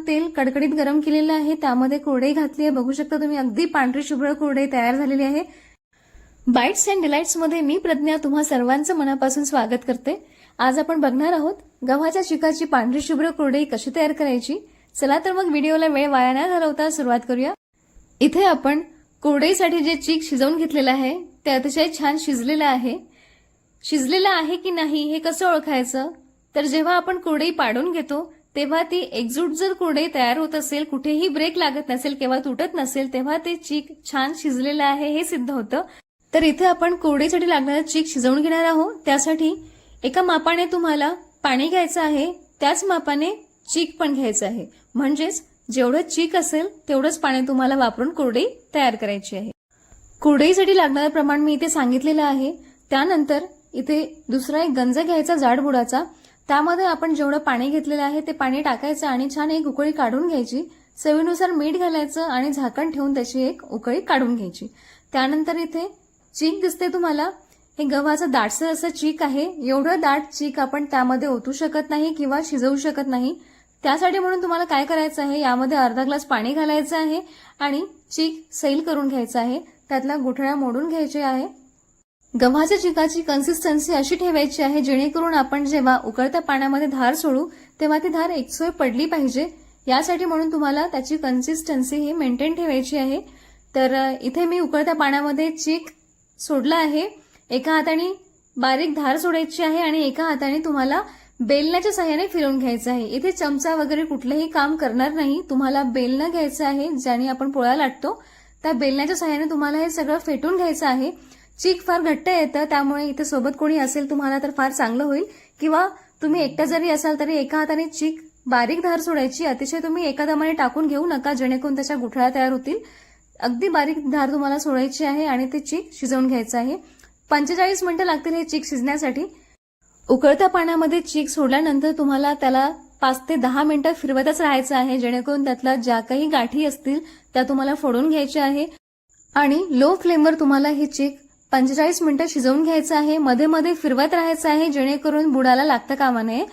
तेल कडकडीत गरम केलेलं आहे, त्यामध्ये कुरडई घातली आहे. बघू शकता तुम्ही अगदी पांढरी शुभ्र कुरडई तयार झालेली आहे. बाईट्स अँड डिलाइट्स मध्ये मी प्रज्ञा तुम्हा सर्वांचं मनापासून स्वागत करते. आज आपण बघणार आहोत गव्हाच्या चिकाची पांढरी शुभ्र कुरडई कशी तयार करायची. चला तर मग व्हिडिओला वेळ वाया न घालवता सुरुवात करूया. इथे आपण कुरडईसाठी जे चीक शिजवून घेतलेलं आहे ते अतिशय छान शिजलेलं आहे. शिजलेलं आहे की नाही हे कसं ओळखायचं, तर जेव्हा आपण कुरडई पाडून घेतो तेव्हा ती एकजूट जर कुरडई तयार होत असेल, कुठेही ब्रेक लागत नसेल किंवा तुटत नसेल, तेव्हा ते चीक छान शिजलेलं आहे हे सिद्ध होतं. तर इथे आपण कुरडईसाठी लागणारं चीक शिजवून घेणार आहोत. त्यासाठी एका मापाने तुम्हाला पाणी घ्यायचं आहे, त्याच मापाने चीक पण घ्यायचं आहे. म्हणजेच जेवढं चीक असेल तेवढंच पाणी तुम्हाला वापरून कुरडई तयार करायची आहे. कुरडईसाठी लागणारं प्रमाण मी इथे सांगितलेलं आहे. त्यानंतर इथे दुसरा एक गंज घ्यायचा जाड बुडाचा, त्यामध्ये आपण जेवढं पाणी घेतलेलं आहे ते पाणी टाकायचं आणि छान एक उकळी काढून घ्यायची. चवीनुसार मीठ घालायचं आणि झाकण ठेवून त्याची एक उकळी काढून घ्यायची. त्यानंतर इथे चीक दिसते तुम्हाला, हे गव्हाचं दाटसर असं चीक आहे. एवढं दाट चीक आपण त्यामध्ये ओतू शकत नाही किंवा शिजवू शकत नाही. त्यासाठी म्हणून तुम्हाला काय करायचं आहे, यामध्ये अर्धा ग्लास पाणी घालायचं आहे आणि चीक सैल करून घ्यायचा आहे. त्यातला गुठळ्या मोडून घ्यायचे आहे. गव्हाच्या चिकाची कन्सिस्टन्सी अशी ठेवायची आहे जेणेकरून आपण जेव्हा उकळत्या पाण्यामध्ये धार सोडू तेव्हा ती धार एकसोय पडली पाहिजे. यासाठी म्हणून तुम्हाला त्याची कन्सिस्टन्सी ही मेंटेन ठेवायची आहे. तर इथे मी उकळत्या पाण्यामध्ये चीक सोडला आहे. एका हाताने बारीक धार सोडायची आहे आणि एका हाताने तुम्हाला बेलण्याच्या सहाय्याने फिरवून घ्यायचं आहे. इथे चमचा वगैरे कुठलेही काम करणार नाही. तुम्हाला बेलणं घ्यायचं आहे, ज्याने आपण पोळ्या लाटतो. त्या बेलण्याच्या सहाय्याने तुम्हाला हे सगळं फेटून घ्यायचं आहे. चीक फार घट्ट येतं, त्यामुळे इथे सोबत कोणी असेल तुम्हाला तर फार चांगलं होईल, किंवा तुम्ही एकटा जरी असाल तरी एका हाताने चीक बारीक धार सोडायची. अतिशय तुम्ही एका दमाने टाकून घेऊ नका, जेणेकरून त्याच्या गुठळ्या तयार होतील. अगदी बारीक धार तुम्हाला सोडायची आहे आणि ते चीक शिजवून घ्यायचं आहे. 45 मिनिटं लागतील हे चीक शिजण्यासाठी. उकळत्या पाण्यामध्ये चीक सोडल्यानंतर तुम्हाला त्याला 5 ते 10 मिनिटं फिरवतच राहायचं आहे, जेणेकरून त्यातल्या ज्या काही गाठी असतील त्या तुम्हाला फोडून घ्यायच्या आहे. आणि लो फ्लेमवर तुम्हाला हे चीक 45 मिनिटं शिजवून घ्यायचं आहे. मध्ये मध्ये फिरवत राहायचं आहे, जेणेकरून बुडाला लागता कामा नये.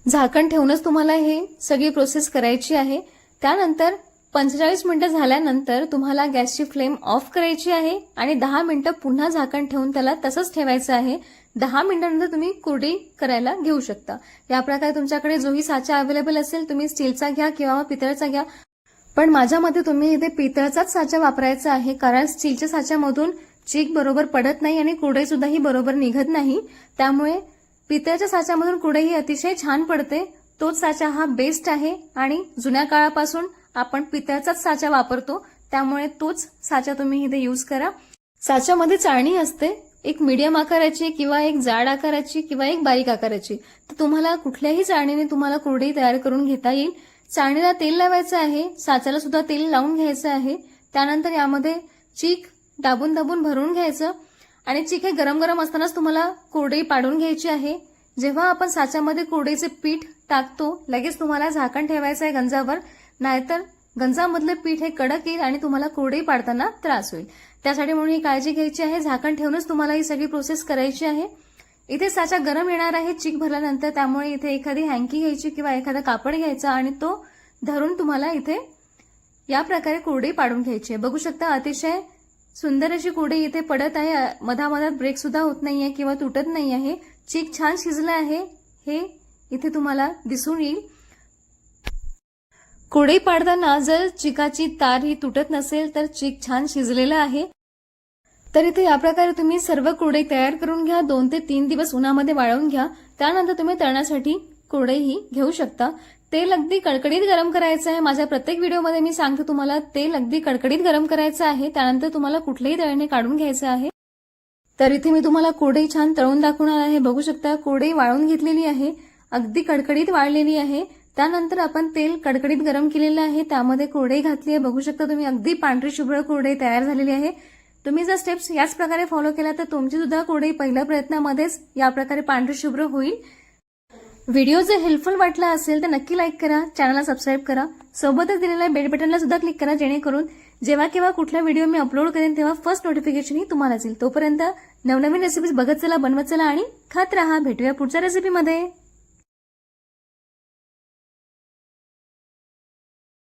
झाकण ठेवूनच तुम्हाला हे सगळी प्रोसेस करायची आहे. त्यानंतर 45 मिनिटं झाल्यानंतर तुम्हाला गॅसची फ्लेम ऑफ करायची आहे आणि 10 मिनिटं पुन्हा झाकण ठेवून त्याला तसंच ठेवायचं आहे. 10 मिनिटांनंतर तुम्ही कुरडई करायला घेऊ शकता. या प्रकारे तुमच्याकडे जोही साचा अवेलेबल असेल, तुम्ही स्टीलचा घ्या किंवा पितळचा घ्या. पण माझ्या मते तुम्ही इथे पितळचाच साचा वापरायचा आहे, कारण स्टीलच्या साच्यामधून चीक बरोबर पडत नाही आणि कुरडई सुद्धा ही बरोबर निघत नाही. त्यामुळे पितळच्या साच्यामधून कुरडई ही अतिशय छान पडते. तोच साचा हा बेस्ट आहे आणि जुन्या काळापासून आपण पितळचाच साचा वापरतो, त्यामुळे तोच साचा तुम्ही इथे यूज करा. साच्यामध्ये चाळणी असते, एक मीडियम आकाराची किंवा एक जाड आकाराची किंवा एक बारीक आकाराची. तर तुम्हाला कुठल्याही चाळणीने तुम्हाला कुरडई तयार करून घेता येईल. चाळणीला तेल लावायचं आहे, साच्याला सुद्धा तेल लावून घ्यायचं आहे. त्यानंतर यामध्ये चीक दाबून दाबून भरून घ्यायचं आणि चीक हे गरम गरम असतानाच तुम्हाला कुरडई पाडून घ्यायची आहे. जेव्हा आपण साच्यामध्ये कुरडईचे पीठ टाकतो लगेच तुम्हाला झाकण ठेवायचं आहे गंजावर, नाहीतर गंजामधलं पीठ हे कडक येईल आणि तुम्हाला कुरडई पाडताना त्रास होईल. त्यासाठी म्हणून ही काळजी घ्यायची आहे. झाकण ठेवूनच तुम्हाला ही सगळी प्रोसेस करायची आहे. इथे साचा गरम येणार आहे चीक भरल्यानंतर, त्यामुळे इथे एखादी हँकी घ्यायची किंवा एखादा कापड घ्यायचा आणि तो धरून तुम्हाला इथे या प्रकारे कुरडई पाडून घ्यायची आहे. बघू शकता अतिशय सुंदर अशी कुरडई इथे पडत आहे. मधामधात ब्रेक सुद्धा होत नाहीये किंवा तुटत नाही आहे. चीक छान शिजलं आहे हे इथे तुम्हाला दिसून येईल. कुरडई पाडताना जर चिकाची तार ही तुटत नसेल तर चीक छान शिजलेलं आहे. तर इथे या प्रकारे तुम्ही सर्व कुरडई तयार करून घ्या. 2 ते 3 दिवस उन्हामध्ये वाळवून घ्या. त्यानंतर तुम्ही तळण्यासाठी कुरडई ही घेऊ शकता. तेल अगदी कडकडीत गरम करायचं आहे. माझ्या प्रत्येक व्हिडिओमध्ये मी सांगते तुम्हाला तेल अगदी कडकडीत गरम करायचं आहे. त्यानंतर तुम्हाला कुठलेही तळणे काढून घ्यायचं आहे. तर इथे मी तुम्हाला कुरडई छान तळून दाखवणार आहे. बघू शकता कुरडई वाळून घेतलेली आहे, अगदी कडकडीत वाळलेली आहे. त्यानंतर आपण तेल कडकडीत गरम केलेलं आहे, त्यामध्ये कुरडई घातली आहे. बघू शकता तुम्ही अगदी पांढरी शुभ्र कुरडई तयार झालेली आहे. तुम्ही जर स्टेप्स याच प्रकारे फॉलो केला तर तुमची सुद्धा कुरडई पहिल्या प्रयत्नामध्येच या प्रकारे पांढरी शुभ्र होईल. व्हिडिओ जर हेल्पफुल वाटला असेल तर नक्की लाईक करा, चॅनलला सबस्क्राईब करा, सोबतच दिलेल्या बेल बटनला सुद्धा क्लिक करा, जेणेकरून जेव्हा केव्हा कुठला व्हिडिओ मी अपलोड करेन तेव्हा फर्स्ट नोटिफिकेशन ही तुम्हाला येईल. तोपर्यंत नवनवीन रेसिपीज बघत चला, बनवत चला आणि खात राहा. भेटूया पुढच्या रेसिपीमध्ये.